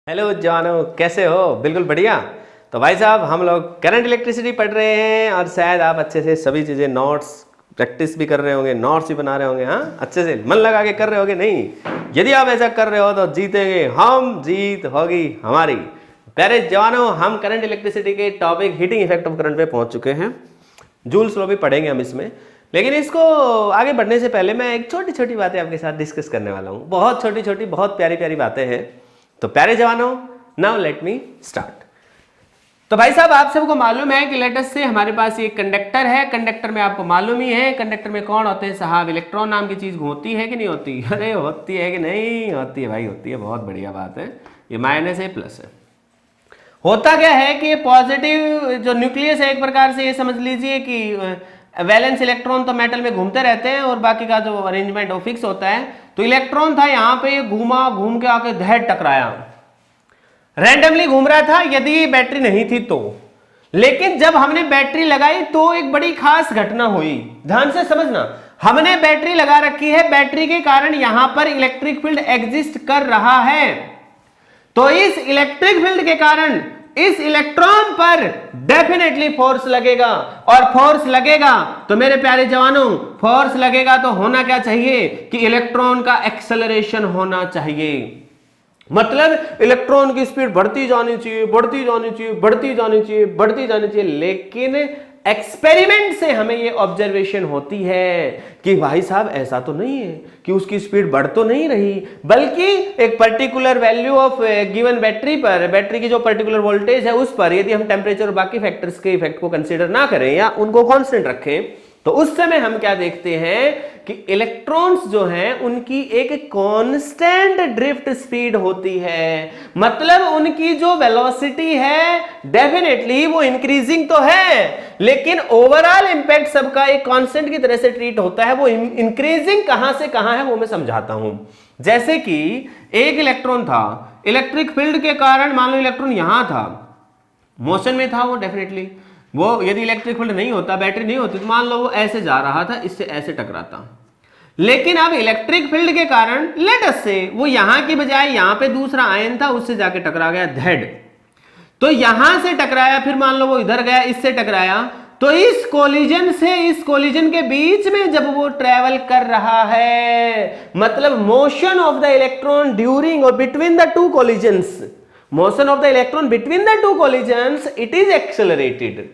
Hello जवानों, कैसे हो? बिल्कुल बढ़िया। तो भाई साहब, हम लोग करंट इलेक्ट्रिसिटी पढ़ रहे हैं और शायद आप अच्छे से सभी चीज़ें नोट्स प्रैक्टिस भी कर रहे होंगे, नोट्स भी बना रहे होंगे। हाँ, अच्छे से मन लगा के कर रहे होगे। नहीं, यदि आप ऐसा कर रहे हो तो जीतेंगे हम, जीत होगी हमारी। प्यारे जवानों, हम करंट इलेक्ट्रिसिटी के topic heating effect of current पे पहुंच चुके हैं। जूल्स लॉ भी पढ़ेंगे हम इसमें, लेकिन इसको आगे बढ़ने से पहले मैं एक छोटी छोटी बातें आपके साथ डिस्कस करने वाला हूँ। बहुत छोटी छोटी, बहुत प्यारी प्यारी बातें हैं। तो प्यारे जवानों, नाउ लेट मी स्टार्ट। तो भाई साहब, आप सबको मालूम है कि लेटस से हमारे पास एक कंडक्टर है। कंडक्टर में आपको मालूम ही है, कंडक्टर में कौन होते हैं साहब? इलेक्ट्रॉन नाम की चीज होती है कि नहीं होती? अरे होती है कि नहीं होती है भाई? होती है। बहुत बढ़िया बात है। ये माइनस है, प्लस है। होता क्या है कि ये पॉजिटिव जो न्यूक्लियस है, एक प्रकार से ये समझ लीजिए कि वैलेंस इलेक्ट्रॉन तो मेटल में घूमते रहते हैं और बाकी का जो अरेंजमेंट वो फिक्स होता है। तो इलेक्ट्रॉन था यहाँ पे, ये घूमा, घूम के आके धैट टकराया। रैंडमली घूम रहा था यदि बैटरी नहीं थी तो। लेकिन जब हमने बैटरी लगाई तो एक बड़ी खास घटना हुई। ध्यान से समझना, हमने बैटरी लगा रखी है, बैटरी के कारण यहां पर इलेक्ट्रिक फील्ड एग्जिस्ट कर रहा है। तो इस इलेक्ट्रिक फील्ड के कारण इस इलेक्ट्रॉन पर डेफिनेटली फोर्स लगेगा, और फोर्स लगेगा तो मेरे प्यारे जवानों, फोर्स लगेगा तो होना क्या चाहिए कि इलेक्ट्रॉन का एक्सेलरेशन होना चाहिए। मतलब इलेक्ट्रॉन की स्पीड बढ़ती जानी चाहिए, बढ़ती जानी चाहिए, बढ़ती जानी चाहिए, बढ़ती जानी चाहिए। लेकिन एक्सपेरिमेंट से हमें यह ऑब्जर्वेशन होती है कि भाई साहब ऐसा तो नहीं है कि उसकी स्पीड बढ़ तो नहीं रही, बल्कि एक particular value of given battery पर, बैटरी की जो पर्टिकुलर वोल्टेज है उस पर यदि हम टेम्परेचर और बाकी फैक्टर्स के इफेक्ट को कंसीडर ना करें या उनको कांस्टेंट रखें, तो उस समय हम क्या देखते हैं कि इलेक्ट्रॉन्स जो हैं उनकी एक कांस्टेंट ड्रिफ्ट स्पीड होती है। मतलब उनकी जो वेलोसिटी है डेफिनेटली वो इंक्रीजिंग तो है, लेकिन ओवरऑल इंपैक्ट सबका एक कांस्टेंट की तरह से ट्रीट होता है। वो इंक्रीजिंग कहां से कहां है वो मैं समझाता हूं। जैसे कि एक इलेक्ट्रॉन था, इलेक्ट्रिक फील्ड के कारण मान लो इलेक्ट्रॉन यहां था, मोशन में था वो, डेफिनेटली वो यदि इलेक्ट्रिक फील्ड नहीं होता, बैटरी नहीं होती, तो मान लो वो ऐसे जा रहा था, इससे ऐसे टकराता। लेकिन अब इलेक्ट्रिक फील्ड के कारण लेट अस से वो यहां की बजाय यहां पे दूसरा आयन था, उससे जाके टकरा गया धैड। तो यहां से टकराया, फिर मान लो वो इधर गया, इससे टकराया। तो इस कोलिजन से इस कोलिजन के बीच में जब वो ट्रेवल कर रहा है, मतलब motion of the electron during और between the two collisions, motion of the electron between the two collisions, it is accelerated.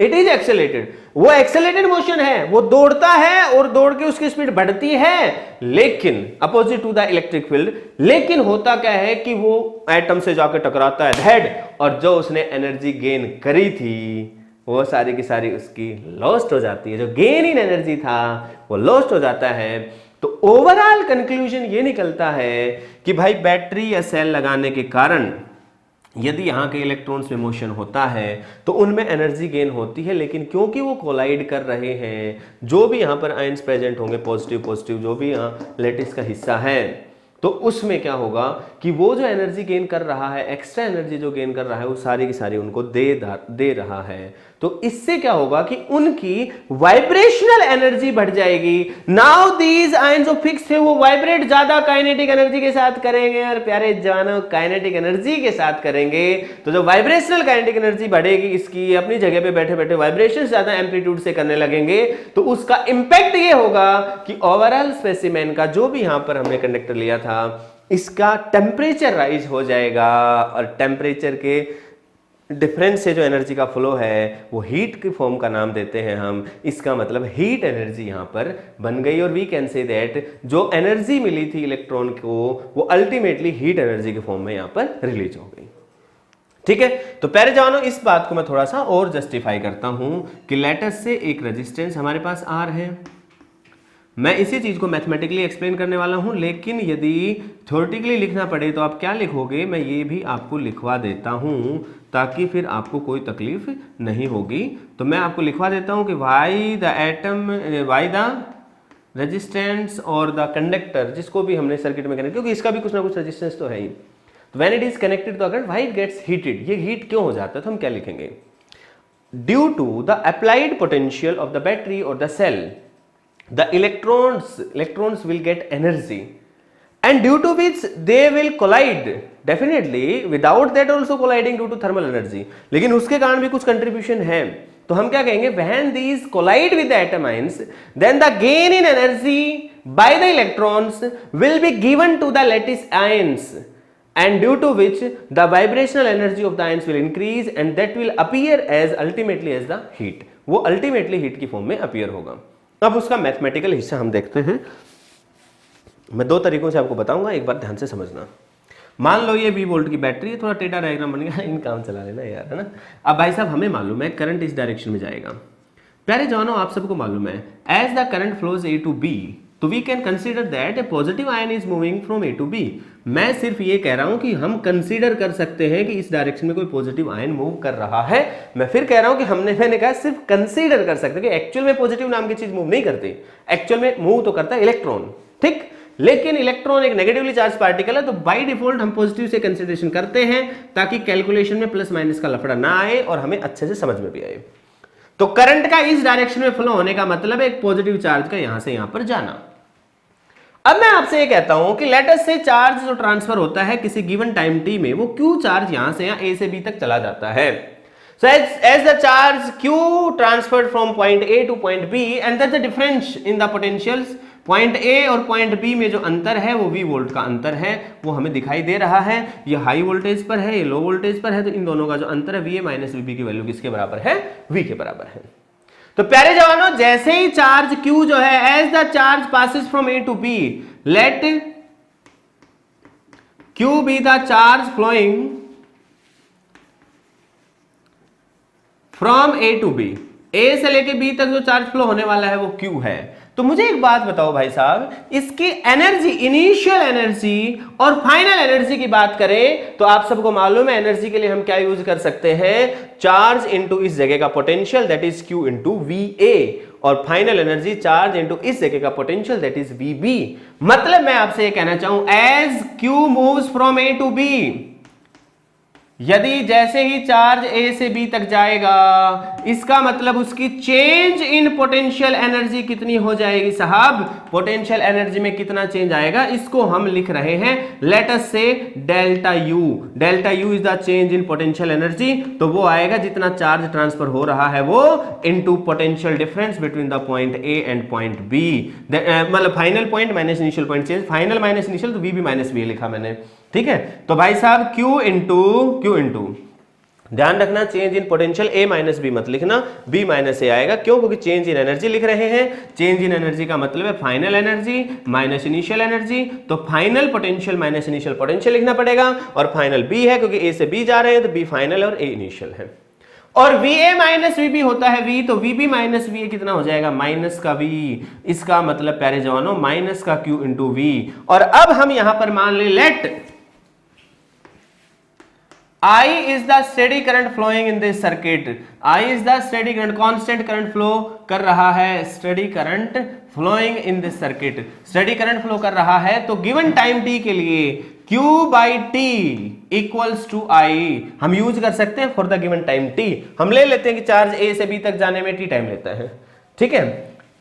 It is accelerated. वो एक्सेलरेटेड मोशन है, वो दौड़ता है और दौड़ के उसकी स्पीड बढ़ती है, लेकिन opposite to the electric field. लेकिन होता क्या है कि वो एटम से जाकर टकराता है धैड, और जो उसने एनर्जी गेन करी थी वो सारी की सारी उसकी लॉस्ट हो जाती है। जो गेन इन एनर्जी था वो लॉस्ट हो जाता है। तो ओवरऑल कंक्लूजन ये निकलता है कि भाई बैटरी या सेल लगाने के कारण यदि यहाँ के इलेक्ट्रॉन्स में मोशन होता है तो उनमें एनर्जी गेन होती है, लेकिन क्योंकि वो कोलाइड कर रहे हैं, जो भी यहाँ पर आयंस प्रेजेंट होंगे, पॉजिटिव पॉजिटिव जो भी यहाँ लेटिस का हिस्सा है, तो उसमें क्या होगा कि वो जो एनर्जी गेन कर रहा है, एक्स्ट्रा एनर्जी जो गेन कर रहा है, वो सारी की सारी उनको दे रहा है। तो इससे क्या होगा कि उनकी वाइब्रेशनल एनर्जी बढ़ जाएगी। नाउ दीज आयंस जो फिक्स है वो वाइब्रेट ज्यादा काइनेटिक एनर्जी के साथ करेंगे, और प्यारे जवानों काइनेटिक एनर्जी के साथ करेंगे तो जो वाइब्रेशनल काइनेटिक एनर्जी बढ़ेगी, इसकी अपनी जगह पे बैठे बैठे वाइब्रेशन ज्यादा एम्पलीट्यूड से करने लगेंगे, तो उसका इंपैक्ट ये होगा कि ओवरऑल स्पेसिमेन का जो भी यहां पर हमने कंडक्टर लिया था, इसका टेम्परेचर राइज हो जाएगा, और टेम्परेचर के डिफरेंस से जो एनर्जी का फ्लो है वो हीट की फॉर्म का नाम देते हैं हम। इसका मतलब हीट एनर्जी यहां पर बन गई, और वी कैन से दैट जो एनर्जी मिली थी इलेक्ट्रॉन को वो अल्टीमेटली हीट एनर्जी के फॉर्म में यहां पर रिलीज हो गई। ठीक है, तो प्यारे जवानों, इस बात को मैं थोड़ा सा और जस्टिफाई करता हूं कि लेटस से एक रेजिस्टेंस हमारे पास आर है। मैं इसी चीज को मैथमेटिकली एक्सप्लेन करने वाला हूं, लेकिन यदि थ्योरेटिकली लिखना पड़े तो आप क्या लिखोगे, मैं ये भी आपको लिखवा देता हूं ताकि फिर आपको कोई तकलीफ नहीं होगी। तो मैं आपको लिखवा देता हूं कि वाई द रेजिस्टेंस और द कंडक्टर, जिसको भी हमने सर्किट में कनेक्ट, क्योंकि इसका भी कुछ ना कुछ रेजिस्टेंस तो है ही। तो व्हेन इट इज कनेक्टेड तो अगर वाई इट गेट्स हीटेड, ये हीट क्यों हो जाता है तो हम क्या लिखेंगे, due to the applied potential of the battery और the cell, the electrons will get energy and due to which they will collide definitely, without that also colliding due to thermal energy, लेकिन उसके कारण भी कुछ contribution है, तो हम क्या कहेंगे, when these collide with the atom ions, then the gain in energy by the electrons will be given to the lattice ions, and due to which the vibrational energy of the ions will increase and that will appear as ultimately as the heat, वो ultimately heat की form में appear होगा। अब उसका mathematical हिस्सा हम देखते हैं। मैं दो तरीकों से आपको बताऊंगा, एक बार ध्यान से समझना। मान लो ये 20 वोल्ट की बैटरी है, थोड़ा टेढ़ा डायग्राम बन गया, इन काम चला लेना यार, है ना। अब भाई साहब हमें मालूम है करंट इस डायरेक्शन में जाएगा। प्यारे जवानों, आप सबको मालूम है as the current flows A to B, तो we can consider that a positive ion is moving from A to B. मैं सिर्फ ये कह रहा हूं कि हम कंसीडर कर सकते हैं कि इस डायरेक्शन में कोई पॉजिटिव आयन मूव कर रहा है। मैं फिर कह रहा हूं कि मैंने कहा सिर्फ कंसीडर कर सकते हैं, कि एक्चुअल में पॉजिटिव नाम की चीज मूव नहीं करती, एक्चुअल में मूव तो करता है इलेक्ट्रॉन, ठीक। लेकिन इलेक्ट्रॉन एक नेगेटिवली चार्ज पार्टिकल है, तो बाय डिफॉल्ट हम पॉजिटिव से कंसीडरेशन करते हैं ताकि कैलकुलेशन में प्लस माइनस का लफड़ा ना आए और हमें अच्छे से समझ में भी आए। तो करंट का इस डायरेक्शन में फ्लो होने का मतलब है एक पॉजिटिव चार्ज का यहां से यहां पर जाना। अब मैं आपसे ये कहता हूं कि लेट अस से चार्ज जो ट्रांसफर होता है किसी गिवन टाइम टी में, वो क्यू चार्ज यहां से यहां ए से बी तक चला जाता है। So as the charge Q transferred from point A to point B and that the difference in the potentials, point A और पॉइंट बी में जो अंतर है वो V वोल्ट का अंतर है, वो हमें दिखाई दे रहा है। ये हाई वोल्टेज पर है, ये लो वोल्टेज पर है, तो इन दोनों का जो अंतर है VA माइनस VB की वैल्यू किसके बराबर है, V के बराबर है। तो प्यारे जवानों, जैसे ही चार्ज Q जो है as the charge passes from A to B, let Q be the charge flowing from A to B, A से लेके बी तक जो चार्ज फ्लो होने वाला है वो Q है। तो मुझे एक बात बताओ भाई साहब, इसकी एनर्जी, इनिशियल एनर्जी और फाइनल एनर्जी की बात करें तो आप सबको मालूम है एनर्जी के लिए हम क्या यूज कर सकते हैं, चार्ज इनटू इस जगह का potential that is Q into VA, और फाइनल एनर्जी चार्ज इनटू इस जगह का पोटेंशियल दैट इज VB। मतलब मैं आपसे ये कहना चाहूं as Q moves from A to B, यदि जैसे ही चार्ज ए से बी तक जाएगा, इसका मतलब उसकी चेंज इन पोटेंशियल एनर्जी कितनी हो जाएगी साहब, पोटेंशियल एनर्जी में कितना चेंज आएगा, इसको हम लिख रहे हैं लेट अस से delta U. Delta U is the change in potential energy, तो वो आएगा जितना चार्ज ट्रांसफर हो रहा है वो into potential difference between the point A and point B, मतलब final point minus initial point change, final minus initial तो VB माइनस VA लिखा मैंने, ठीक है। तो भाई साहब Q इंटू ध्यान रखना change in potential A minus B मत लिखना, B माइनस A आएगा, क्यों, क्योंकि चेंज इन एनर्जी लिख रहे हैं। चेंज इन एनर्जी का मतलब है final energy minus initial energy, तो final potential minus initial potential लिखना पड़ेगा, और फाइनल B है क्योंकि A से B जा रहे हैं तो B फाइनल और A इनिशियल है। और VA माइनस VB होता है V, तो VB माइनस VA कितना हो जाएगा, माइनस का V। इसका मतलब प्यारे जवानों माइनस का Q इंटू V। और अब हम यहां पर मान ले late I is the steady current flowing in this circuit, I is the steady current, constant current flow कर रहा है, steady current flowing in this circuit, steady current flow कर रहा है, तो given time t के लिए Q by T equals to I हम यूज कर सकते हैं for the given time T। हम ले लेते हैं कि चार्ज A से B तक जाने में T टाइम लेता है, ठीक है।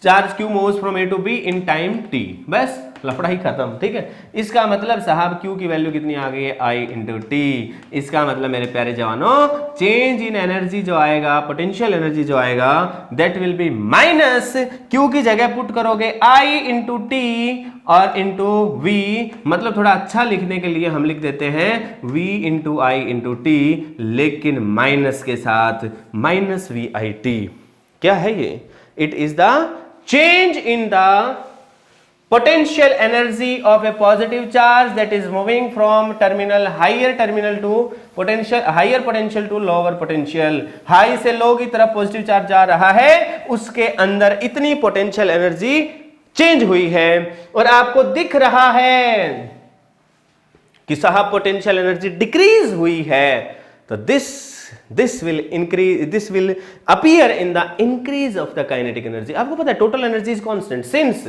Charge Q moves from A to B in time T, बस लफड़ा ही खत्म, ठीक है। इसका मतलब साहब Q की वैल्यू कितनी आ गई है, I इंटू टी। इसका मतलब मेरे प्यारे जवानों चेंज इन एनर्जी जो आएगा, पोटेंशियल एनर्जी जो आएगा that will be minus Q की जगह पुट करोगे I इंटू टी और इंटू V, मतलब थोड़ा अच्छा लिखने के लिए हम लिख देते हैं V into I into T, लेकिन माइनस के साथ माइनस VIT। क्या है ये, it is the change in the potential energy of a positive charge that is moving from terminal higher terminal to potential higher potential to lower potential। High से लो की तरफ positive charge जा रहा है, उसके अंदर इतनी पोटेंशियल एनर्जी चेंज हुई है, और आपको दिख रहा है कि साहब पोटेंशियल एनर्जी डिक्रीज हुई है। तो this will appear in the increase of the kinetic energy। आपको पता है total energy is constant, since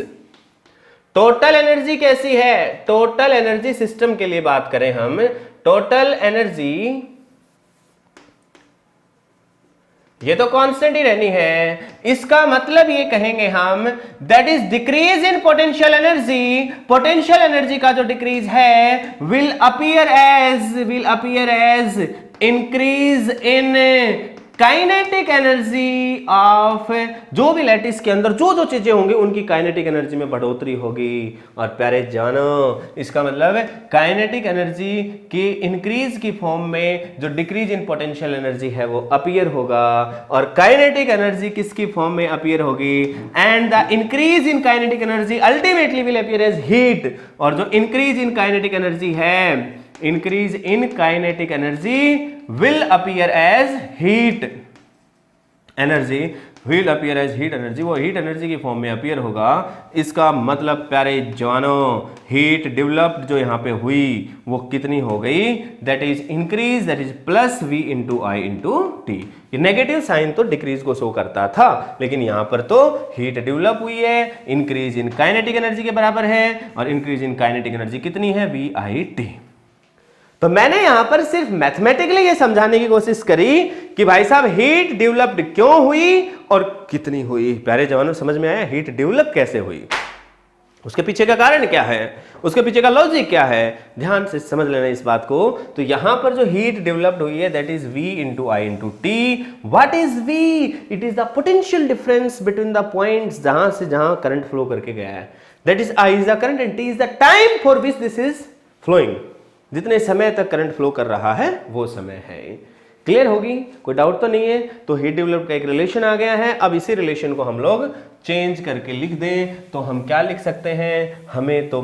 total energy कैसी है, टोटल एनर्जी सिस्टम के लिए बात करें हम, टोटल एनर्जी ये तो कांस्टेंट ही रहनी है। इसका मतलब ये कहेंगे हम that is decrease in potential energy. Potential energy का जो डिक्रीज है will appear as increase in kinetic energy of, जो भी लैटिस के अंदर जो जो चीजें होंगी उनकी काइनेटिक एनर्जी में बढ़ोतरी होगी। और प्यारे जानो इसका मतलब काइनेटिक एनर्जी की इंक्रीज की फॉर्म में जो डिक्रीज इन पोटेंशियल एनर्जी है वो अपीयर होगा, और काइनेटिक एनर्जी किसकी फॉर्म में अपीयर होगी, and the increase in kinetic energy ultimately will appear as heat. और जो इंक्रीज इन काइनेटिक एनर्जी है, increase in kinetic energy will appear as heat energy, will appear as heat energy, वो heat energy की form में appear होगा। इसका मतलब प्यारे जवानों हीट डेवलप्ड जो यहां पे हुई वो कितनी हो गई, that is increase, that is plus v into I into T. ये नेगेटिव साइन तो डिक्रीज को शो करता था, लेकिन यहां पर तो हीट डेवलप हुई है, इंक्रीज इन काइनेटिक एनर्जी के बराबर है, और इंक्रीज इन काइनेटिक एनर्जी कितनी है, वी आई टी। तो मैंने यहां पर सिर्फ मैथमेटिकली ये समझाने की कोशिश करी कि भाई साहब हीट डेवलप्ड क्यों हुई और कितनी हुई। प्यारे जवानों समझ में आया हीट डेवलप कैसे हुई, उसके पीछे का कारण क्या है, उसके पीछे का लॉजिक क्या है, ध्यान से समझ लेना इस बात को। तो यहां पर जो हीट डेवलप्ड हुई है that is v into I into T. What is v? It is the potential difference between the points जहां से जहां करंट फ्लो करके गया है। That is I is the current and t is the time for which this is flowing. जितने समय तक current flow कर रहा है वो समय है। क्लियर होगी, कोई डाउट तो नहीं है। तो हीट डेवलप का एक रिलेशन आ गया है। अब इसी रिलेशन को हम लोग चेंज करके लिख दें तो हम क्या लिख सकते हैं, हमें तो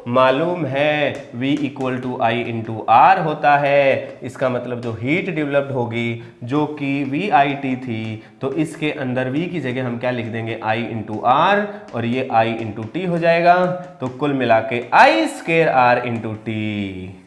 मालूम है V equal to I into R होता है। इसका मतलब जो हीट डेवलप्ड होगी जो कि वी आई टी थी, तो इसके अंदर V की जगह हम क्या लिख देंगे, I इंटू आर, और ये I इंटू टी हो जाएगा। तो कुल मिला के आई स्क्वायर आर इंटू टी।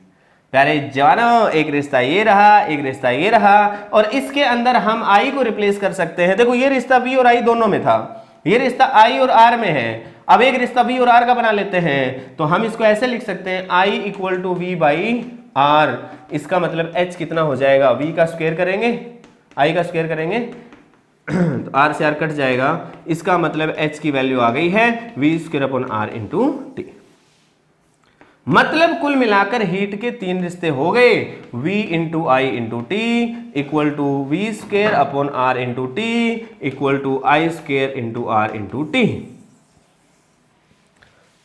प्यारे जवानों एक रिश्ता ये रहा, एक रिश्ता ये रहा, और इसके अंदर हम I को रिप्लेस कर सकते हैं। देखो ये रिश्ता V और I दोनों में था, ये रिश्ता I और R में है। अब एक रिश्ता V और R का बना लेते हैं, तो हम इसको ऐसे लिख सकते हैं I equal to V by R. इसका मतलब H कितना हो जाएगा, V का स्क्वायर करेंगे, I का स्क्वायर करेंगे तो R से R कट जाएगा। इसका मतलब H की वैल्यू आ गई है V square upon R into T. मतलब कुल मिलाकर हीट के तीन रिश्ते हो गए, V into I into T equal to V square upon R into T equal to I square into R into T.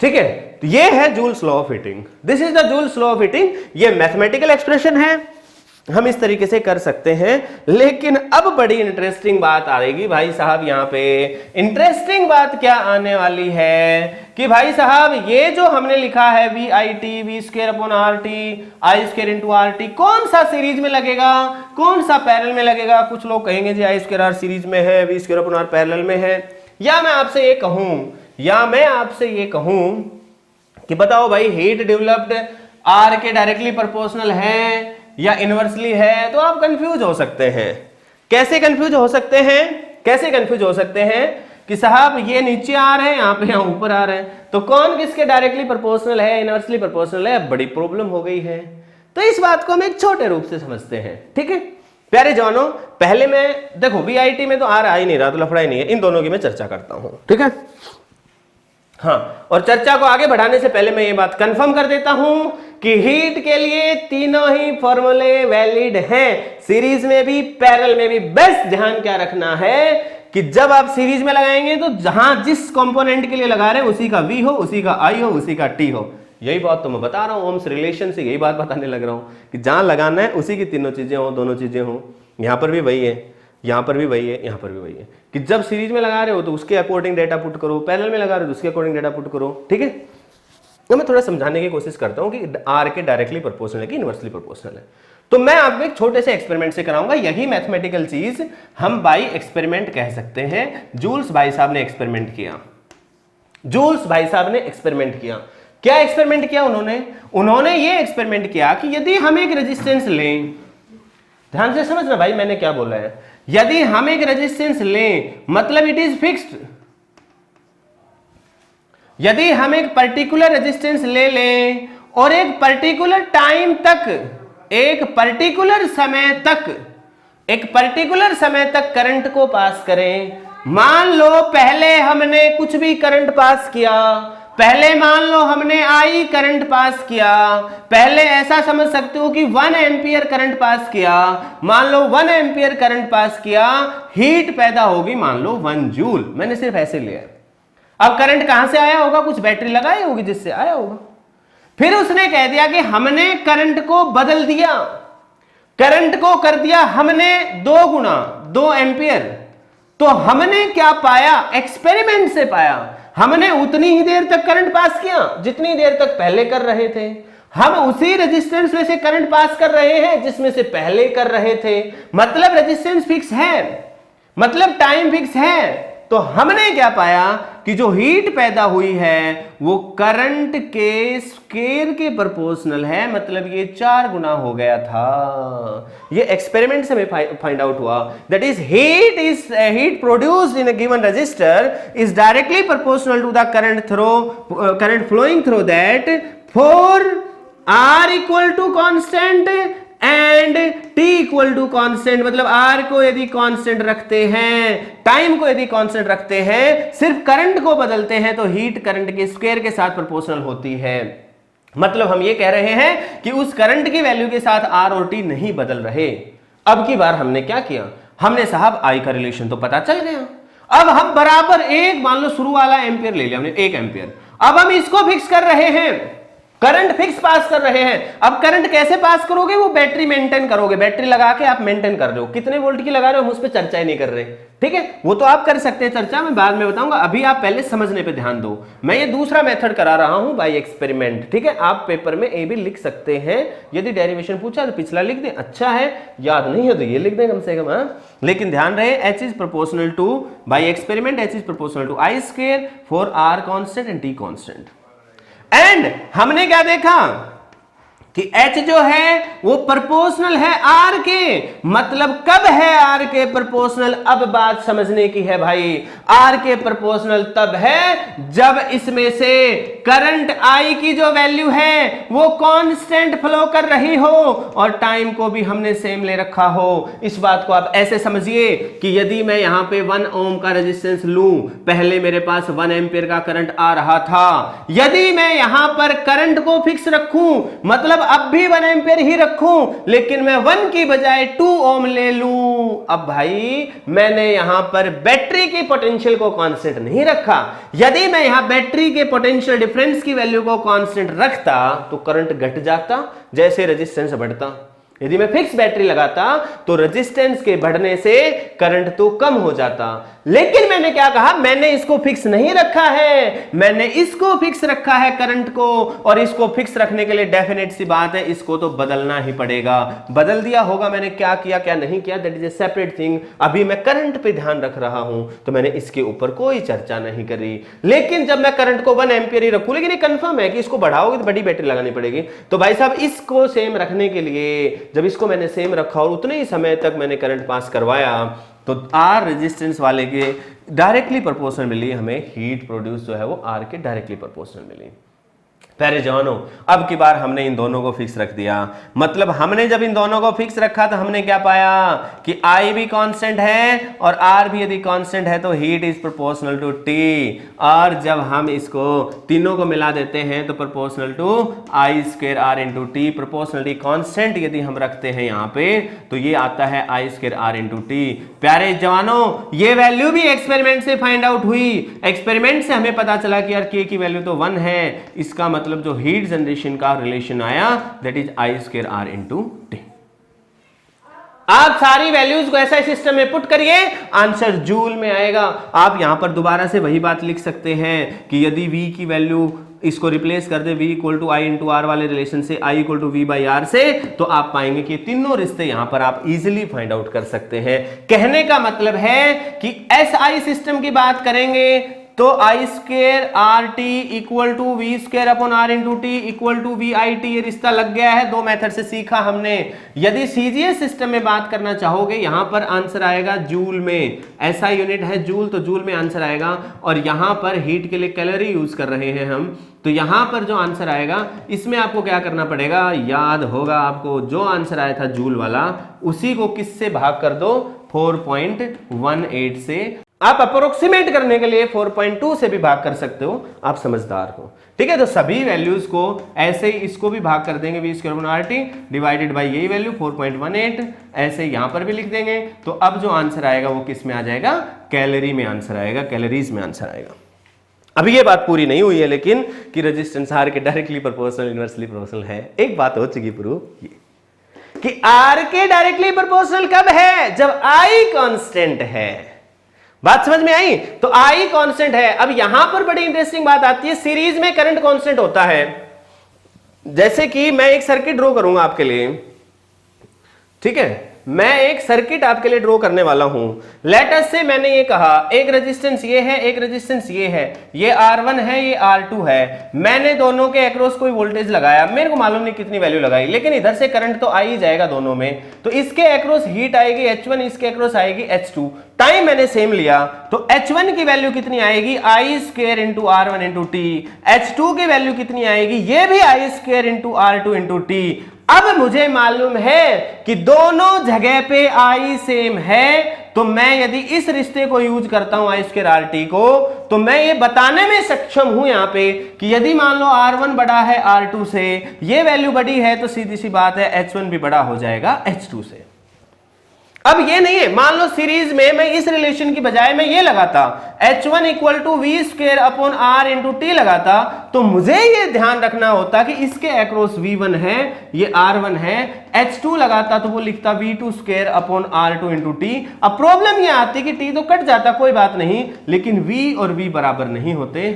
ठीक है, तो ये है Joule's law of heating. This is the Joule's law of heating. ये mathematical expression है, हम इस तरीके से कर सकते हैं। लेकिन अब बड़ी इंटरेस्टिंग बात आएगी भाई साहब, यहां पे इंटरेस्टिंग बात क्या आने वाली है कि भाई साहब ये जो हमने लिखा है V I T V square upon R T I square into R T, कौन सा सीरीज में लगेगा, कौन सा पैरेलल में लगेगा। कुछ लोग कहेंगे जी आई स्क्वायर आर सीरीज में है, V square upon R parallel में है। या मैं आपसे ये कहूं कि बताओ भाई हीट डेवलप्ड आर के डायरेक्टली प्रोपोर्शनल है या इनवर्सली है, तो आप कंफ्यूज हो सकते हैं। कैसे कंफ्यूज हो सकते हैं कि साहब ये नीचे आ रहे हैं, यहाँ ऊपर आ रहे हैं, तो कौन किसके डायरेक्टली प्रोपोर्शनल है, इनवर्सली प्रोपोर्शनल है। बड़ी प्रॉब्लम हो गई है। तो इस बात को हम एक छोटे रूप से समझते हैं। ठीक है प्यारे जवानों, पहले मैं देखो वीआईटी में तो आ रहा ही नहीं रहा, तो लफड़ा ही नहीं है, इन दोनों की मैं चर्चा करता हूं। ठीक है, हाँ, और चर्चा को आगे बढ़ाने से पहले मैं ये बात कंफर्म कर देता हूं कि हीट के लिए तीनों ही फॉर्मूले वैलिड हैं, सीरीज में भी पैरेलल में भी। बेस्ट ध्यान क्या रखना है कि जब आप सीरीज में लगाएंगे तो जहां जिस कंपोनेंट के लिए लगा रहे हैं उसी का V हो, उसी का I हो, उसी का T हो। यही बात तो मैं बता रहा हूं, ओम्स रिलेशन से यही बात बताने लग रहा हूं कि जहां लगाना है उसी की तीनों चीजें हो, दोनों चीजें हो। यहां पर भी वही है, यहां पर भी वही है, यहां पर भी वही है कि जब सीरीज में लगा रहे हो तो उसके अकॉर्डिंग डेटा पुट करो, पैरेलल में लगा रहे हो तो उसके अकॉर्डिंग डेटा पुट करो। ठीक है, तो मैं थोड़ा समझाने की कोशिश करता हूं कि आर के डायरेक्टली प्रोपोर्शनल है कि इनवर्सली प्रोपोर्शनल है। तो मैं आपको एक छोटे से एक्सपेरिमेंट से कराऊंगा। यही मैथमेटिकल चीज हम बाई एक्सपेरिमेंट कह सकते हैं। जूल्स भाई साहब ने एक्सपेरिमेंट किया। क्या एक्सपेरिमेंट किया उन्होंने ये एक्सपेरिमेंट किया कि यदि हम एक रेजिस्टेंस लें, ध्यान से समझना भाई मैंने क्या बोला है, यदि हम एक रेजिस्टेंस लें मतलब इट इज फिक्स्ड, यदि हम एक पर्टिकुलर रेजिस्टेंस ले लें और एक पर्टिकुलर टाइम तक, एक पर्टिकुलर समय तक एक पर्टिकुलर समय तक करंट को पास करें। मान लो पहले हमने कुछ भी करंट पास किया, पहले मान लो हमने आई करंट पास किया, पहले ऐसा समझ सकते हो कि 1 एम्पियर करंट पास किया। मान लो 1 एम्पियर करंट पास किया, हीट पैदा होगी मान लो 1 जूल। मैंने सिर्फ ऐसे लिया। अब करंट कहां से आया होगा? कुछ बैटरी लगाई होगी जिससे आया होगा। फिर उसने कह दिया कि हमने करंट को बदल दिया, करंट को कर दिया हमने 2 गुना 2 एम्पियर। तो हमने क्या पाया? एक्सपेरिमेंट से पाया। हमने उतनी ही देर तक करंट पास किया जितनी देर तक पहले कर रहे थे। हम उसी रेजिस्टेंस में से करंट पास कर रहे हैं जिसमें से पहले कर रहे थे। मतलब रेजिस्टेंस फिक्स है, मतलब टाइम फिक्स है। तो हमने क्या पाया कि जो हीट पैदा हुई है वो करंट के स्क्वायर के प्रोपोर्शनल है। मतलब ये 4 गुना हो गया था। ये एक्सपेरिमेंट से हमें फाइंड आउट हुआ। That is heat produced in a given resistor is directly proportional to the current flowing through that for R equal to constant and T equal to constant. मतलब R को यदि constant रखते हैं, time को यदि constant रखते हैं, सिर्फ करंट को बदलते हैं तो हीट करंट के स्क्वायर के साथ प्रोपोर्शनल होती है। मतलब हम ये कह रहे हैं कि उस करंट की वैल्यू के साथ R और T नहीं बदल रहे। अब की बार हमने क्या किया? हमने साहब I का रिलेशन तो पता चल गया। अब हम बराबर एक मान लो शुरू वाला एम्पियर ले लिया हमने 1 एम्पियर। अब हम इसको फिक्स कर रहे हैं, करंट फिक्स पास कर रहे हैं। अब करंट कैसे पास करोगे? वो बैटरी मेंटेन करोगे, बैटरी लगा के आप मेंटेन कर रहे हो। कितने वोल्ट की लगा रहे हो हम उस पर चर्चा ही नहीं कर रहे, ठीक है? वो तो आप कर सकते हैं चर्चा, मैं बाद में बताऊंगा। अभी आप पहले समझने पे ध्यान दो। मैं ये दूसरा मेथड करा रहा हूं बाय एक्सपेरिमेंट, ठीक है? आप पेपर में ए भी लिख सकते हैं। यदि डेरिवेशन पूछा तो पिछला लिख दें, अच्छा है। याद नहीं है तो ये लिख दें कम से कम, हाँ? लेकिन ध्यान रहे H is proportional to by experiment H is proportional to I square for R constant and T constant. And हमने क्या देखा कि H जो है वो प्रोपोर्शनल है R के। मतलब कब है R के प्रोपोर्शनल? अब बात समझने की है भाई। R के प्रोपोर्शनल तब है जब इसमें से करंट I की जो वैल्यू है वो कांस्टेंट फ्लो कर रही हो और टाइम को भी हमने सेम ले रखा हो। इस बात को आप ऐसे समझिए कि यदि मैं यहां पे 1 ओम का रेजिस्टेंस लूं, पहले मेरे पास 1 एम्पियर का करंट आ रहा था। यदि मैं यहां पर करंट को फिक्स रखूं, मतलब अब भी 1 एम्पियर ही रखूं, लेकिन मैं 1 की बजाय 2 ओम ले लूं। अब भाई मैंने यहां पर बैटरी की पोटेंशियल को कांस्टेंट नहीं रखा। यदि मैं यहां बैटरी के पोटेंशियल डिफरेंस की वैल्यू को कांस्टेंट रखता तो करंट घट जाता जैसे रेजिस्टेंस बढ़ता। यदि मैं फिक्स बैटरी लगाता तो रेजिस्टेंस के बढ़ने से करंट तो कम हो जाता। लेकिन मैंने क्या कहा? मैंने इसको फिक्स नहीं रखा है, मैंने इसको फिक्स रखा है करंट को। और इसको फिक्स रखने के लिए डेफिनेट सी बात है, इसको तो बदलना ही पड़ेगा। बदल दिया होगा मैंने, क्या किया क्या नहीं किया that is a separate thing. अभी मैं करंट पे ध्यान रख रहा हूं तो मैंने इसके ऊपर कोई चर्चा नहीं करी। लेकिन जब मैं करंट को 1 एम्पियर ही रखूं, लेकिन ये कंफर्म है कि इसको बढ़ाओगे तो बड़ी बैटरी लगानी पड़ेगी। तो भाई साहब इसको सेम रखने के लिए जब इसको मैंने सेम रखा और उतने ही समय तक मैंने करंट पास करवाया तो R रेजिस्टेंस वाले के डायरेक्टली प्रोपोर्शनल मिली हमें हीट प्रोड्यूस जो है वो R के डायरेक्टली प्रोपोर्शनल मिली। प्यारे जवानों, अब की बार हमने इन दोनों को फिक्स रख दिया। मतलब हमने जब इन दोनों को फिक्स रखा तो हमने क्या पाया कि I भी कांस्टेंट है और R भी यदि कांस्टेंट है तो heat is proportional to T। और जब हम इसको तीनों को मिला देते हैं तो proportional to I square R into T। Proportionality constant यदि हम रखते हैं यहाँ पे तो ये आता है I square R into T। प्यारे जवानों, ये वैल्यू भी एक्सपेरिमेंट से फाइंड आउट हुई। एक्सपेरिमेंट से हमें पता चला कि यार K की वैल्यू तो 1 है। इसका मतलब जो हीट जनरेशन का रिलेशन आया that is I square R into T। आप सारी वैल्यूज को ऐसा सिस्टम में पुट करिए, आंसर जूल में आएगा। आप यहां पर दोबारा से वही बात लिख सकते हैं कि यदि V की वैल्यू इसको रिप्लेस कर दे V equal to I into R वाले रिलेशन से, I equal to V by R से, तो आप पाएंगे कि तीनों रिश्ते यहां पर आप इजीली फाइंड आउट कर सकते हैं। कहने का मतलब है कि SI सिस्टम की बात करेंगे तो I square R T equal to V square upon R into T equal to V I T, ये रिश्ता लग गया है। दो मेथड से सीखा हमने। यदि सीजीएस सिस्टम में बात करना चाहोगे, यहां पर आंसर आएगा जूल में, ऐसा यूनिट है जूल, तो जूल में आंसर आएगा। और यहां पर हीट के लिए कैलोरी यूज कर रहे हैं हम, तो यहां पर जो आंसर आएगा इसमें आपको क्या करना पड़ेगा, याद होगा आपको जो आंसर आया था जूल वाला, उसी को किससे भाग कर दो, 4.18 से। आप अप्रोक्सीमेट करने के लिए 4.2 से भी भाग कर सकते हो, आप समझदार हो, ठीक है। तो सभी वैल्यूज को ऐसे ही इसको भी भाग कर देंगे, V square upon R T divided by यही वैल्यू 4.18, ऐसे यहां पर भी लिख देंगे। तो अब जो आंसर आएगा वो किस में आ जाएगा, कैलोरी में आंसर आएगा, कैलोरीज में आंसर आएगा। अभी ये बात पूरी नहीं हुई है लेकिन कि रेजिस्टेंस आर के डायरेक्टली प्रोपोर्शनल इनवर्सली प्रोपोर्शनल है। एक बात हो चुकी प्रूफ ये कि आर के डायरेक्टली प्रोपोर्शनल कब है, जब आई कांस्टेंट है। बात समझ में आई? तो आई कांस्टेंट है। अब यहां पर बड़ी इंटरेस्टिंग बात आती है, सीरीज में करंट कांस्टेंट होता है। जैसे कि मैं एक सर्किट ड्रॉ करूंगा आपके लिए, ठीक है, मैं एक सर्किट आपके लिए ड्रॉ करने वाला हूं। लेट अस से मैंने ये कहा एक रेजिस्टेंस ये है, एक रेजिस्टेंस ये है, ये R1 है, ये R2 है। मैंने दोनों के अक्रॉस कोई वोल्टेज लगाया, मेरे को मालूम नहीं कितनी वैल्यू लगाई, लेकिन इधर से करंट तो आ ही जाएगा दोनों में। तो इसके अक्रॉस हीट आएगी H1, इसके अक्रॉस आएगी H2। टाइम मैंने सेम लिया, तो H1 की वैल्यू कितनी आएगी, I square into R1 into T. H2 की वैल्यू कितनी आएगी, ये भी I square into R2 into T. अब मुझे मालूम है कि दोनों जगह पे आई सेम है, तो मैं यदि इस रिश्ते को यूज करता हूं आई स्क्वायर आर टी को, तो मैं ये बताने में सक्षम हूं यहां पे कि यदि मान लो R1 बड़ा है R2 से, ये वैल्यू बड़ी है, तो सीधी सी बात है H1 भी बड़ा हो जाएगा H2 से। अब ये नहीं है, मान लो सीरीज में मैं इस रिलेशन की बजाय मैं ये लगाता H1 equal to V square upon R into T लगाता, तो मुझे ये ध्यान रखना होता कि इसके अक्रॉस V1 है, ये R1 है। H2 लगाता तो वो लिखता V2 square upon R2 into T. अब प्रॉब्लम ये आती कि T तो कट जाता, कोई बात नहीं, लेकिन V और V बराबर नहीं होते,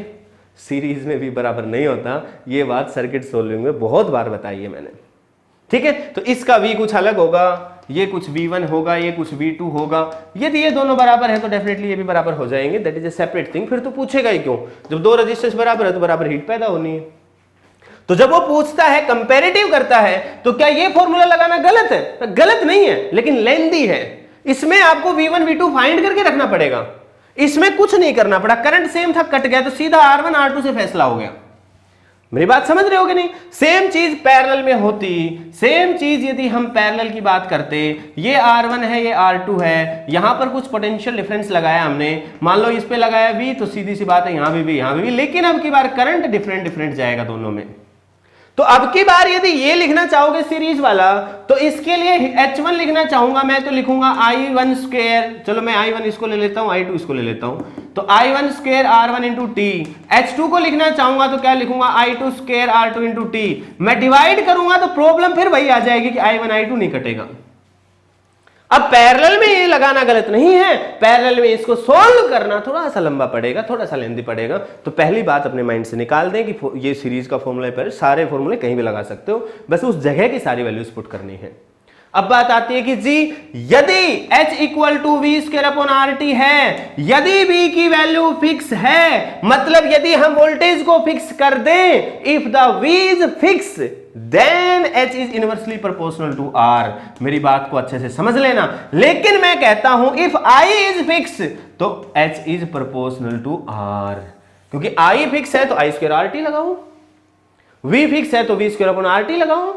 सीरीज में V बराबर नहीं होता। ये बात सर्किट सोल्विंग में बहुत बार बताई है मैंने, ठीक है। तो इसका V कुछ अलग होगा, ये कुछ V1 होगा, ये कुछ V2 होगा। यदि ये दोनों बराबर है तो डेफिनेटली ये भी बराबर हो जाएंगे, that is a separate thing. फिर तो पूछेगा ही क्यों, जब दो रेजिस्टेंस बराबर है तो बराबर हीट पैदा होनी है। तो जब वो पूछता है, कंपैरेटिव करता है, तो क्या ये फॉर्मूला लगाना गलत है? गलत नहीं है, लेकिन लेंथी है। इसमें आपको V1 V2 फाइंड करके रखना पड़ेगा, इसमें कुछ नहीं करना पड़ा। करंट सेम था, कट गया, तो सीधा R1 R2 से फैसला हो गया। मेरी बात समझ रहे हो कि नहीं? सेम चीज पैरेलल में होती, सेम चीज यदि हम पैरेलल की बात करते, ये R1 है, ये R2 है, यहां पर कुछ पोटेंशियल डिफरेंस लगाया हमने, मान लो इस पे लगाया V, तो सीधी सी बात है यहां भी यहां भी, लेकिन अब की बार करंट डिफरेंट जाएगा दोनों में। तो अब की बार यदि ये लिखना चाहोगे सीरीज वाला, तो इसके लिए H1 लिखना चाहूंगा मैं, तो लिखूंगा I1 स्क्वायर, चलो मैं I1 इसको ले लेता हूं, I2 इसको ले लेता हूं, तो I1 square R1 into T. H2 को लिखना चाहूंगा तो क्या लिखूंगा, I2 square R2 into T. मैं डिवाइड करूंगा तो प्रॉब्लम फिर वही आ जाएगी कि I1 I2 नहीं कटेगा। अब पैरेलल में ये लगाना गलत नहीं है, पैरेलल में इसको सॉल्व करना थोड़ा सा लंबा पड़ेगा, थोड़ा सा लेंथी पड़ेगा। तो पहली बात अपने माइंड से निकाल दें कि ये सीरीज का फॉर्मूला पर सारे फॉर्मूले कहीं भी लगा सकते हो, बस उस जगह की सारी वैल्यूज पुट करनी है। अब बात आती है कि जी यदि H equal to V square upon R T है, यदि V की वैल्यू फिक्स है, मतलब यदि हम वोल्टेज को फिक्स कर दें, if the V is fix then H is inversely proportional to R। मेरी बात को अच्छे से समझ लेना। लेकिन मैं कहता हूं इफ I इज फिक्स तो H is proportional to R, क्योंकि I फिक्स है तो I स्क्वायर आर टी लगाओ, V फिक्स है तो V square upon R T लगाओ।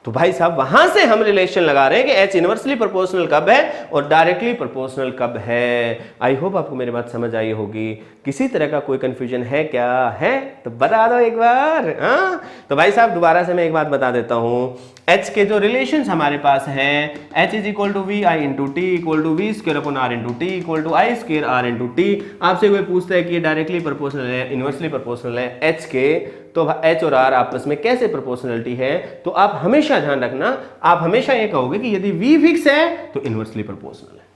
तो भाई साहब वहां से हम रिलेशन लगा रहे हैं कि H इनवर्सली प्रोपोर्शनल कब है और डायरेक्टली प्रोपोर्शनल कब है। आई होप आपको मेरी बात समझ आई होगी। किसी तरह का कोई कंफ्यूजन है क्या? है तो बता दो एक बार। हाँ तो भाई साहब दोबारा से मैं एक बात बता देता हूं, H के जो रिलेशंस हमारे पास हैं, H is equal to V I into T equal to V square upon R into T equal to I square R into T. आपसे कोई पूछता है कि ये डायरेक्टली प्रोपोर्शनल है, इनवर्सली प्रोपोर्शनल है H के, तो H और R आपस में कैसे प्रोपोर्शनलिटी है? तो आप हमेशा ध्यान रखना, आप हमेशा ये कहोगे कि यदि V फिक्स है तो इनवर्सली प्रोपोर्शनल है।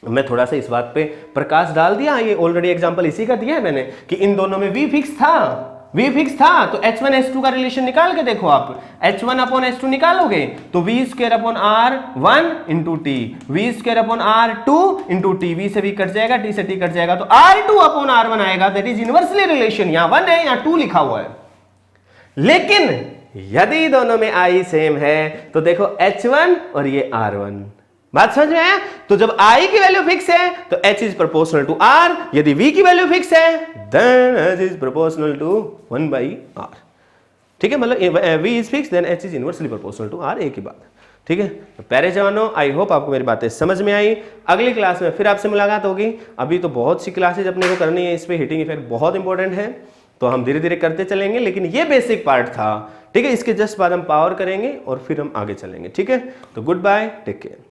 मैं थोड़ा सा इस बात पे प्रकाश डाल दिया, ये ऑलरेडी एग्जांपल इसी का दिया है मैंने कि इन दोनों में V फिक्स था, v फिक्स था तो h1 h2 का रिलेशन निकाल के देखो आप, h1 अपॉन h2 निकालोगे तो v square upon r 1 into T, v square upon r 2 into T, v से v कट जाएगा, t से t कट जाएगा तो r2 अपॉन r1 आएगा। दैट इज इनवर्सली रिलेशन, यहां 1 है यहां 2 लिखा हुआ है। लेकिन यदि दोनों में i सेम है तो देखो h1 और ये r1, बात समझ में आया? तो जब i की वैल्यू फिक्स है तो h is proportional to r, यदि v की वैल्यू फिक्स है then h is proportional to 1 by r। ठीक है, मतलब v is fix then h is inversely proportional to r, एक ही बात। ठीक है, तो प्यारे जवानों, आई होप आपको मेरी बातें समझ में आई। अगली क्लास में फिर आपसे मुलाकात होगी। अभी तो बहुत सी क्लासेज अपने को करनी है, इस पे हिटिंग इफेक्ट बहुत इंपॉर्टेंट है, तो हम धीरे धीरे करते चलेंगे, लेकिन ये बेसिक पार्ट था। ठीक है, इसके जस्ट बाद हम पावर करेंगे और फिर हम आगे चलेंगे। ठीक है, तो गुड बाय, टेक केयर।